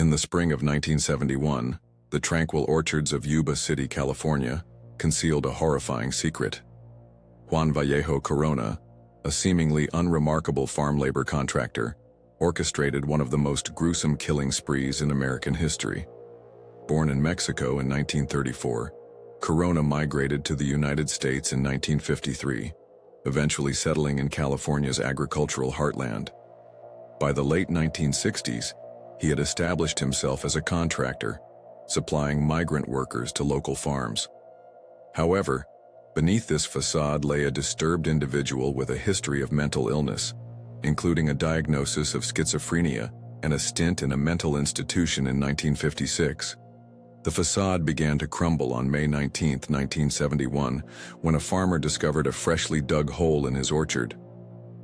In the spring of 1971, the tranquil orchards of Yuba City, California, concealed a horrifying secret. Juan Vallejo Corona, a seemingly unremarkable farm labor contractor, orchestrated one of the most gruesome killing sprees in American history. Born in Mexico in 1934, Corona migrated to the United States in 1953, eventually settling in California's agricultural heartland. By the late 1960s, he had established himself as a contractor, supplying migrant workers to local farms. However, beneath this facade lay a disturbed individual with a history of mental illness, including a diagnosis of schizophrenia and a stint in a mental institution in 1956. The facade began to crumble on May 19, 1971, when a farmer discovered a freshly dug hole in his orchard.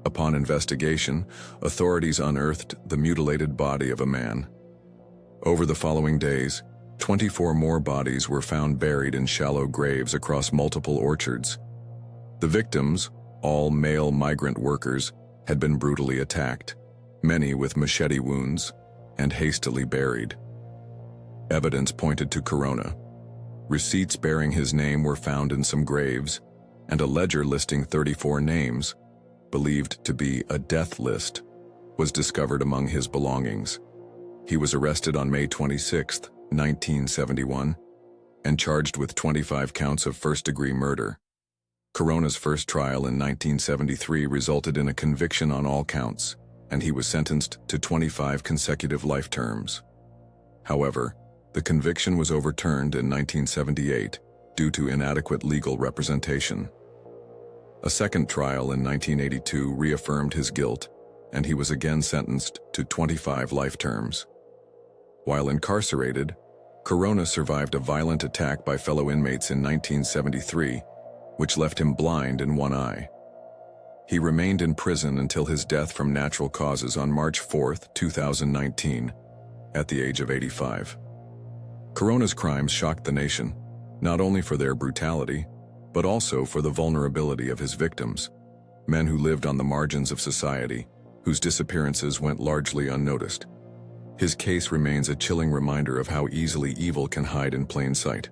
Upon investigation, authorities unearthed the mutilated body of a man. Over the following days, 24 more bodies were found buried in shallow graves across multiple orchards. The victims, all male migrant workers, had been brutally attacked, many with machete wounds, and hastily buried. Evidence pointed to Corona. Receipts bearing his name were found in some graves, and a ledger listing 34 names, believed to be a death list, was discovered among his belongings. He was arrested on May 26, 1971, and charged with 25 counts of first-degree murder. Corona's first trial in 1973 resulted in a conviction on all counts, and he was sentenced to 25 consecutive life terms. However, the conviction was overturned in 1978 due to inadequate legal representation. A second trial in 1982 reaffirmed his guilt, and he was again sentenced to 25 life terms. While incarcerated, Corona survived a violent attack by fellow inmates in 1973, which left him blind in one eye. He remained in prison until his death from natural causes on March 4, 2019, at the age of 85. Corona's crimes shocked the nation, not only for their brutality, but also for the vulnerability of his victims, men who lived on the margins of society, whose disappearances went largely unnoticed. His case remains a chilling reminder of how easily evil can hide in plain sight.